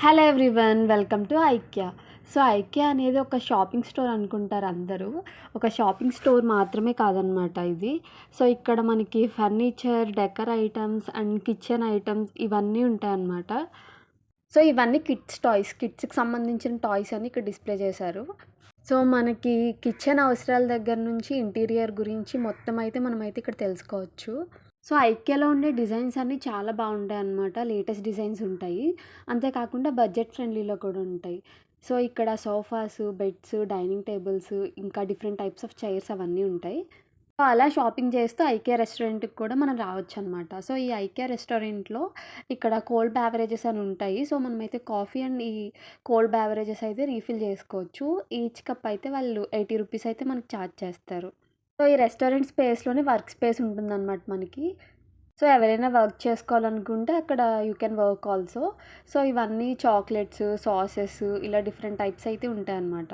Hello everyone, welcome to IKEA. So IKEA అనేది ఒక shopping store అనుకుంటారు అందరూ. ఒక షాపింగ్ స్టోర్ మాత్రమే కాదనమాట ఇది. సో ఇక్కడ మనకి furniture, decor items and kitchen items ఇవన్నీ ఉంటాయన్నమాట. సో ఇవన్నీ కిడ్స్‌కి సంబంధించిన టాయ్స్ అన్ని ఇక్కడ డిస్‌ప్లే చేశారు. సో మనకి కిచెన్ అవసరాల దగ్గర నుంచి ఇంటీరియర్ గురించి మొత్తం అయితే మనమైతే ఇక్కడ తెలుసుకోవచ్చు. సో ఐకియాలో ఉండే డిజైన్స్ అన్నీ చాలా బాగుంటాయన్నమాట. లేటెస్ట్ డిజైన్స్ ఉంటాయి. అంతే కాకుండా బడ్జెట్ ఫ్రెండ్లీలో కూడా ఉంటాయి. సో ఇక్కడ సోఫాస్, బెడ్స్, డైనింగ్ టేబుల్స్, ఇంకా డిఫరెంట్ టైప్స్ ఆఫ్ చైర్స్ అవన్నీ ఉంటాయి. సో అలా షాపింగ్ చేస్తూ ఐకియా రెస్టారెంట్‌కి కూడా మనం రావచ్చనమాట. సో ఈ ఐకియా రెస్టారెంట్‌లో ఇక్కడ కోల్డ్ బెవరేజెస్ అని ఉంటాయి. సో మనమైతే కాఫీ అండ్ ఈ కోల్డ్ బెవరేజెస్ అయితే రీఫిల్ చేసుకోవచ్చు. ఈచ్ కప్ అయితే వాళ్ళు ₹80 అయితే మనకు ఛార్జ్ చేస్తారు. సో ఈ రెస్టారెంట్ స్పేస్‌లోనే వర్క్ స్పేస్ ఉంటుందనమాట మనకి. సో ఎవరైనా వర్క్ చేసుకోవాలనుకుంటే అక్కడ you can work also. So ఇవన్నీ చాక్లెట్స్, సాసెస్ ఇలా డిఫరెంట్ టైప్స్ అయితే ఉంటాయన్నమాట.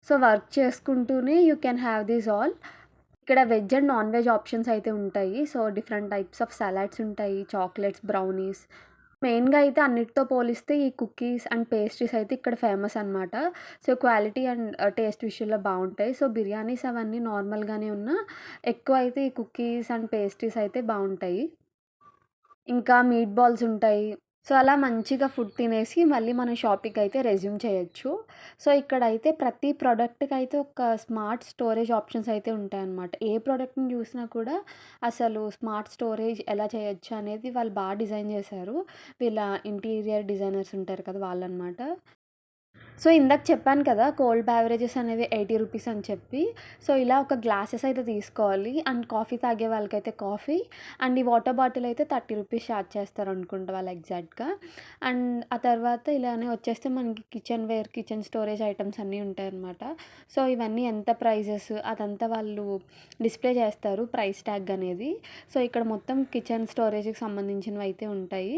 సో వర్క్ చేసుకుంటూనే you can have these all. ఇక్కడ veg and non veg options అయితే ఉంటాయి. So different types of salads ఉంటాయి, చాక్లెట్స్, బ్రౌనీస్. మెయిన్‌గా అయితే అన్నిటితో పోలిస్తే ఈ కుకీస్ అండ్ పేస్ట్రీస్ అయితే ఇక్కడ ఫేమస్ అనమాట. సో క్వాలిటీ అండ్ టేస్ట్ విషయంలో బావుంటాయి. సో బిర్యానీస్ అవన్నీ నార్మల్‌గానే ఉన్నా ఎక్కువ అయితే ఈ కుకీస్ అండ్ పేస్ట్రీస్ అయితే బావుంటాయి. ఇంకా మీట్ బాల్స్ ఉంటాయి. సో అలా మంచిగా ఫుడ్ తినేసి మళ్ళీ మనం షాపింగ్‌కైతే రెజ్యూమ్ చేయొచ్చు. సో ఇక్కడైతే ప్రతి ప్రొడక్ట్‌కైతే ఒక స్మార్ట్ స్టోరేజ్ ఆప్షన్స్ అయితే ఉంటాయన్నమాట. ఏ ప్రొడక్ట్‌ని చూసినా కూడా అసలు స్మార్ట్ స్టోరేజ్ ఎలా చేయొచ్చు అనేది వాళ్ళు డిజైన్ చేశారు. వీళ్ళ ఇంటీరియర్ డిజైనర్స్ ఉంటారు కదా! వాళ్ళనమాట. సో ఇందాక చెప్పాను కదా! కోల్డ్ బెవరేజెస్ అనేవి ₹80 అని చెప్పి. సో ఇలా ఒక గ్లాసెస్ అయితే తీసుకోవాలి. అండ్ కాఫీ తాగే వాళ్ళకైతే కాఫీ అండ్ ఈ వాటర్ బాటిల్ అయితే ₹30 చార్జ్ చేస్తారనుకుంటా వాళ్ళు ఎగ్జాక్ట్‌గా. అండ్ ఆ తర్వాత ఇలానే వచ్చేస్తే మనకి kitchen ware, kitchen storage items అన్నీ ఉంటాయన్నమాట. సో ఇవన్నీ ఎంత ప్రైజెస్ అదంతా వాళ్ళు డిస్‌ప్లే చేస్తారు ప్రైస్ ట్యాగ్ అనేది. సో ఇక్కడ మొత్తం కిచెన్ స్టోరేజ్‌కి సంబంధించినవి అయితే ఉంటాయి.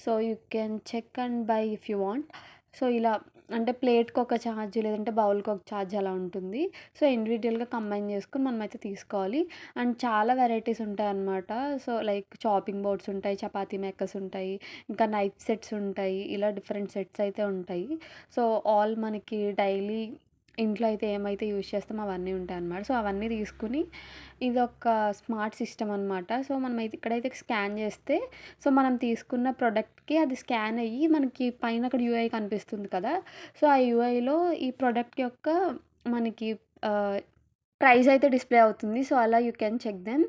So you can check and buy if you want. So ఇలా అంటే ప్లేట్‌కొక ఛార్జ్ లేదంటే బౌల్‌కొక ఛార్జ్ అలా ఉంటుంది. సో ఇండివిడ్యువల్‌గా కంబైన్ చేసుకొని మనమైతే తీసుకోవాలి. అండ్ చాలా వెరైటీస్ ఉంటాయన్నమాట. సో లైక్ చాపింగ్ బోర్డ్స్ ఉంటాయి, చపాతీ మేకర్స్ ఉంటాయి, ఇంకా నైఫ్ సెట్స్ ఉంటాయి. ఇలా డిఫరెంట్ సెట్స్ అయితే ఉంటాయి. సో ఆల్ మనకి డైలీ ఇంట్లో అయితే ఏమైతే యూజ్ చేస్తామో అవన్నీ ఉంటాయన్నమాట. సో అవన్నీ తీసుకొని ఇదొక స్మార్ట్ సిస్టమ్ అనమాట. సో మనమైతే ఇక్కడైతే స్కాన్ చేస్తే సో మనం తీసుకున్న ప్రొడక్ట్‌కి అది స్కాన్ అయ్యి మనకి పైన అక్కడ యూఐ కనిపిస్తుంది కదా! సో ఆ యూఐలో ఈ ప్రొడక్ట్ యొక్క మనకి ఆహ్, ప్రైస్ అయితే డిస్‌ప్లే అవుతుంది. సో అలా you can check them.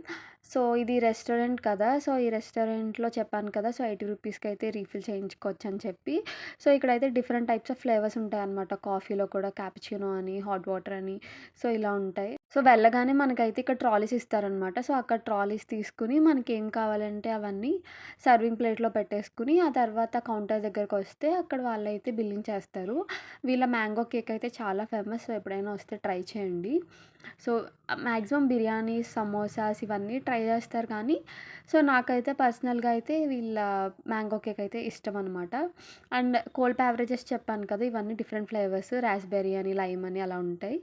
So ఇది రెస్టారెంట్ కదా! సో ఈ రెస్టారెంట్‌లో చెప్పాను కదా! సో ₹80కి అయితే రీఫిల్ చేయించుకోవచ్చని చెప్పి. సో ఇక్కడైతే డిఫరెంట్ టైప్స్ ఆఫ్ ఫ్లేవర్స్ ఉంటాయన్నమాట. కాఫీలో కూడా క్యాపుచినో అని, హాట్ వాటర్ అని సో ఇలా ఉంటాయి. సో వెళ్ళగానే మనకైతే ఇక్కడ ట్రాలీస్ ఇస్తారనమాట. సో అక్కడ ట్రాలీస్ తీసుకొని మనకేం కావాలంటే అవన్నీ సర్వింగ్ ప్లేట్‌లో పెట్టేసుకొని, ఆ తర్వాత కౌంటర్ దగ్గరకొస్తే అక్కడ వాళ్ళైతే బిల్లింగ్ చేస్తారు. వీళ్ళ మ్యాంగో కేక్ అయితే చాలా ఫేమస్. సో ఎప్పుడైనా వస్తే ట్రై చేయండి. సో మాక్సిమం బిర్యానీస్, సమోసాస్ ఇవన్నీ ట్రై చేస్తారు కానీ, సో నాకైతే పర్సనల్‌గా అయితే వీళ్ళ మ్యాంగో కేక్ అయితే ఇష్టమనమాట. అండ్ కోల్డ్ బెవరేజెస్ చెప్పాను కదా! ఇవన్నీ డిఫరెంట్ ఫ్లేవర్స్ రాస్బెర్రీ అని, లైమ్ అని అలా ఉంటాయి.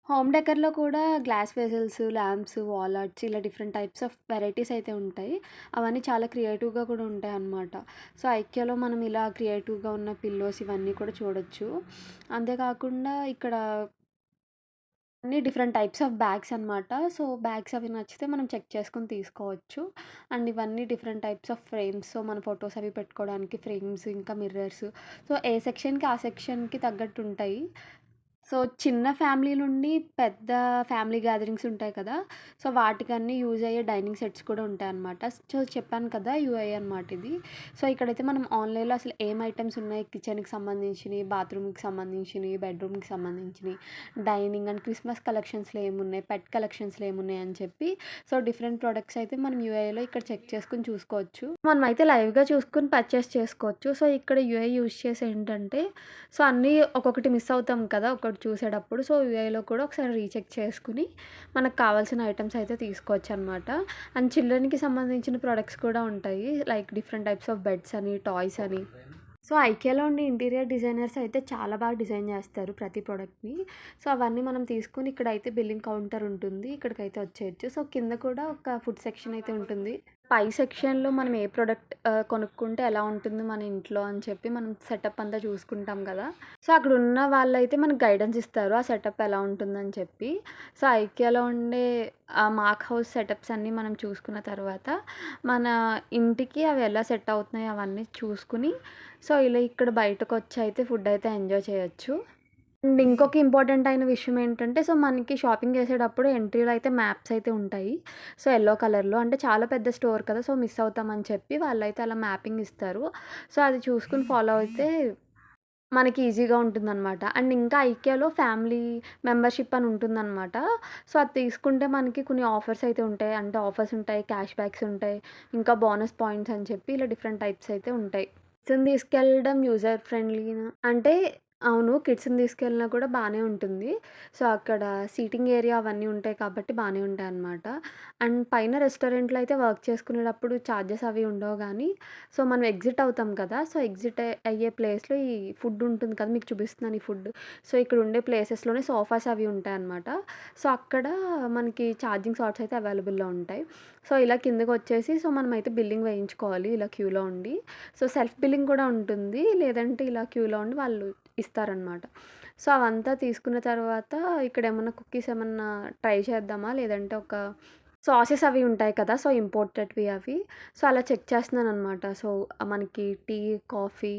హోమ్ డెకర్‌లో కూడా glass vessels, lamps, wall arts ఇలా డిఫరెంట్ టైప్స్ ఆఫ్ వెరైటీస్ అయితే ఉంటాయి. అవన్నీ చాలా క్రియేటివ్‌గా కూడా ఉంటాయన్నమాట. సో ఐకియాలో మనం ఇలా క్రియేటివ్‌గా ఉన్న పిల్లోస్ ఇవన్నీ కూడా చూడొచ్చు. అంతే కాకుండా ఇక్కడ అన్నీ డిఫరెంట్ టైప్స్ ఆఫ్ బ్యాగ్స్ అనమాట. సో బ్యాగ్స్ అవి నచ్చితే మనం చెక్ చేసుకొని తీసుకోవచ్చు. అండ్ ఇవన్నీ different types of frames. So మన ఫోటోస్ అవి పెట్టుకోవడానికి ఫ్రేమ్స్, ఇంకా మిర్రర్స్. సో ఏ సెక్షన్‌కి ఆ సెక్షన్‌కి తగ్గట్టు ఉంటాయి. సో చిన్న ఫ్యామిలీ నుండి పెద్ద ఫ్యామిలీ గ్యాదరింగ్స్ ఉంటాయి కదా! సో వాటికన్నీ యూజ్ అయ్యే డైనింగ్ సెట్స్ కూడా ఉంటాయన్నమాట. సో చెప్పాను కదా! యూఐ అనమాట ఇది. సో ఇక్కడైతే మనం ఆన్‌లైన్‌లో అసలు ఏం ఐటెమ్స్ ఉన్నాయి కిచెన్‌కి సంబంధించినయి, బాత్రూమ్‌కి సంబంధించినయి, బెడ్‌రూమ్‌కి సంబంధించినయి, డైనింగ్ అండ్ క్రిస్మస్ కలెక్షన్స్‌లో ఏమున్నాయి, పెట్ కలెక్షన్స్‌లో ఏమున్నాయి అని చెప్పి సో డిఫరెంట్ ప్రొడక్ట్స్ అయితే మనం యూఐలో ఇక్కడ చెక్ చేసుకొని చూసుకోవచ్చు. మనమైతే లైవ్‌గా చూసుకొని పర్చేస్ చేసుకోవచ్చు. సో ఇక్కడ యూఐ యూజ్ చేసి ఏంటంటే సో అన్నీ ఒక్కొక్కటి మిస్ అవుతాం కదా! ఒకటి చూసేటప్పుడు. సో యూఐలో కూడా ఒకసారి రీచెక్ చేసుకొని మనకు కావాల్సిన ఐటెమ్స్ అయితే తీసుకోవచ్చనమాట. అండ్ చిల్డ్రన్‌కి సంబంధించిన ప్రొడక్ట్స్ కూడా ఉంటాయి. Like different types of beds అని, టాయ్స్ అని. సో ఐకియాలో ఉండే ఇంటీరియర్ డిజైనర్స్ అయితే చాలా బాగా డిజైన్ చేస్తారు ప్రతి ప్రొడక్ట్‌ని. సో అవన్నీ మనం తీసుకొని ఇక్కడైతే బిల్లింగ్ కౌంటర్ ఉంటుంది. ఇక్కడికైతే వచ్చేయొచ్చు. సో కింద కూడా ఒక ఫుడ్ సెక్షన్ అయితే ఉంటుంది. పై సెక్షన్‌లో మనం ఏ ప్రొడక్ట్ కొనుక్కుంటే ఎలా ఉంటుంది మన ఇంట్లో అని చెప్పి మనం సెటప్ అంతా చూసుకుంటాం గదా! సో, అక్కడున్న వాళ్ళైతే మనకు గైడెన్స్ ఇస్తారు. ఆ సెటప్ ఎలా ఉంటుందని చెప్పి. సో, ఐకియాలో ఉండే మార్క్ హౌస్ సెటప్స్ అన్నీ మనం చూసుకున్న తర్వాత, మన ఇంటికి అవి ఎలా సెట్ అవుతున్నాయి అవన్నీ చూసుకొని, సో, ఇలా ఇక్కడ బయటకొచ్చి అయితే ఫుడ్ అయితే ఎంజాయ్ చేయొచ్చు. అండ్ ఇంకొక ఇంపార్టెంట్ అయిన విషయం ఏంటంటే, సో, మనకి షాపింగ్ చేసేటప్పుడు ఎంట్రీలో అయితే మ్యాప్స్ అయితే ఉంటాయి. సో, యెల్లో కలర్‌లో అంటే చాలా పెద్ద స్టోర్ కదా! సో, మిస్ అవుతామని చెప్పి వాళ్ళైతే అలా మ్యాపింగ్ ఇస్తారు. సో, అది చూసుకొని ఫాలో అయితే మనకి ఈజీగా ఉంటుందనమాట. అండ్ ఇంకా ఐకియాలో ఫ్యామిలీ మెంబర్‌షిప్ అని ఉంటుందనమాట. సో, అది తీసుకుంటే మనకి కొన్ని ఆఫర్స్ అయితే ఉంటాయి. అంటే ఆఫర్స్ ఉంటాయి, క్యాష్ బ్యాక్స్ ఉంటాయి, ఇంకా బోనస్ పాయింట్స్ అని చెప్పి ఇలా డిఫరెంట్ టైప్స్ అయితే ఉంటాయి. కిడ్స్‌ని తీసుకెళ్ళడం యూజర్ ఫ్రెండ్లీనా అంటే అవును. కిడ్స్‌ని తీసుకెళ్ళినా కూడా బానే ఉంటుంది. సో, అక్కడ సీటింగ్ ఏరియా అవన్నీ ఉంటాయి కాబట్టి బానే ఉంటాయన్నమాట. అండ్ పైన రెస్టారెంట్‌లో అయితే వర్క్ చేసుకునేటప్పుడు చార్జెస్ అవి ఉండవు గానీ, సో, మనం ఎగ్జిట్ అవుతాం కదా! సో, ఎగ్జిట్ అయ్యే ప్లేస్‌లో ఈ ఫుడ్ ఉంటుంది కదా! మీకు చూపిస్తున్నాను ఈ ఫుడ్. సో, ఇక్కడ ఉండే ప్లేసెస్‌లోనే సోఫాస్ అవి ఉంటాయన్నమాట. సో, అక్కడ మనకి ఛార్జింగ్ సాట్స్ అయితే అవైలబుల్‌లో ఉంటాయి. సో, ఇలా కిందకొచ్చేసి సో, మనమైతే బిల్లింగ్ వేయించుకోవాలి ఇలా క్యూలో ఉండి. సో, సెల్ఫ్ బిల్లింగ్ కూడా ఉంటుంది. లేదంటే ఇలా క్యూలో ఉండి వాళ్ళు ఇస్తారనమాట. సో, అవంతా తీసుకున్న తర్వాత ఇక్కడేమన్నా కుకీస్ ఏమన్నా ట్రై చేద్దామా? లేదంటే ఒక సాసెస్ అవి ఉంటాయి కదా! సో, ఇంపోర్టెడ్‌వి అవి. సో, అలా చెక్ చేస్తున్నాననమాట. సో, మనకి టీ, కాఫీ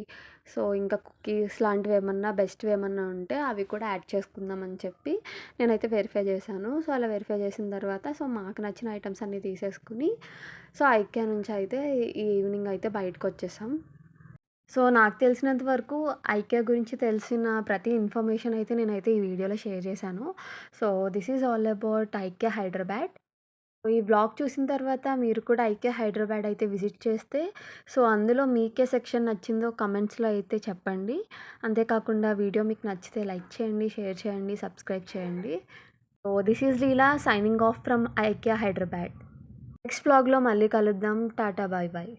సో, ఇంకా కుకీస్ లాంటివేమన్నా బెస్ట్‌వేమన్నా ఉంటే అవి కూడా యాడ్ చేసుకుందామని చెప్పి నేనైతే వెరిఫై చేశాను. సో, అలా వెరిఫై చేసిన తర్వాత సో, మాకు నచ్చిన ఐటెమ్స్ అన్నీ తీసేసుకొని సో, ఐకియా నుంచయితే ఈ ఈవినింగ్ అయితే బయటకొచ్చేసాం. సో, నాకు తెలిసినంత వరకు ఐకియా గురించి తెలిసిన ప్రతి ఇన్ఫర్మేషన్ అయితే నేనైతే ఈ వీడియోలో షేర్ చేశాను. So, this is all about IKEA Hyderabad. ఈ వ్లాగ్ చూసిన తర్వాత మీరు కూడా ఐకియా హైదరాబాద్ అయితే విజిట్ చేస్తే, సో, అందులో మీకే సెక్షన్ నచ్చిందో కమెంట్స్‌లో అయితే చెప్పండి. అంతేకాకుండా వీడియో మీకు నచ్చితే లైక్ చేయండి, షేర్ చేయండి, సబ్స్క్రైబ్ చేయండి. So, this is Leela signing off from IKEA Hyderabad. Next వ్లాగ్‌లో మళ్ళీ కలుద్దాం. Tata bye bye.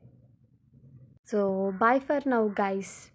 So, bye for now, guys.